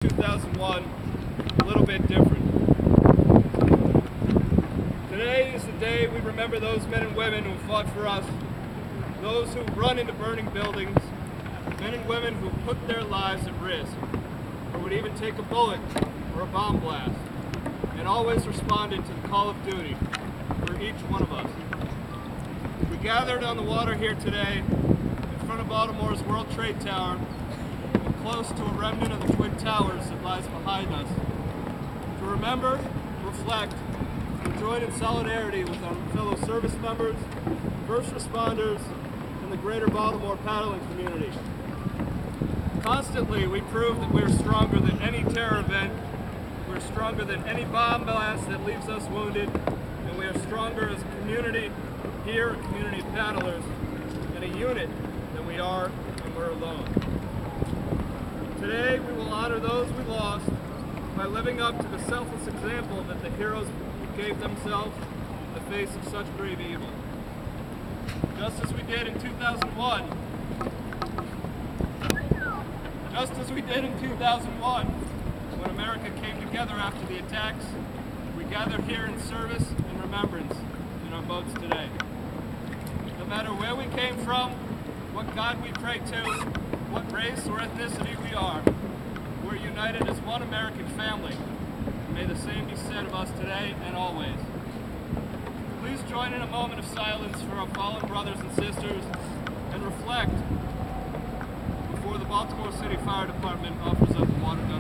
2001 a little bit different. Today is the day we remember those men and women who fought for us, those who run into burning buildings, men and women who put their lives at risk, or would even take a bullet or a bomb blast, and always responded to the call of duty for each one of us. We gathered on the water here today in front of Baltimore's World Trade Tower, close to a remnant of the Twin Towers that lies behind us, to remember, reflect, and join in solidarity with our fellow service members, first responders, and the greater Baltimore paddling community. Constantly, we prove that we're stronger than any terror event, we're stronger than any bomb blast that leaves us wounded, and we are stronger as a community here, a community of paddlers, and a unit than we are when we're alone. Today, we will honor those we lost by living up to the selfless example that the heroes gave themselves in the face of such grave evil. Just as we did in 2001, when America came together after the attacks, we gather here in service and remembrance in our boats today. No matter where we came from, what God we pray to, what race or ethnicity we are, we're united as one American family. May the same be said of us today and always. Please join in a moment of silence for our fallen brothers and sisters and reflect before the Baltimore City Fire Department offers up the water gun.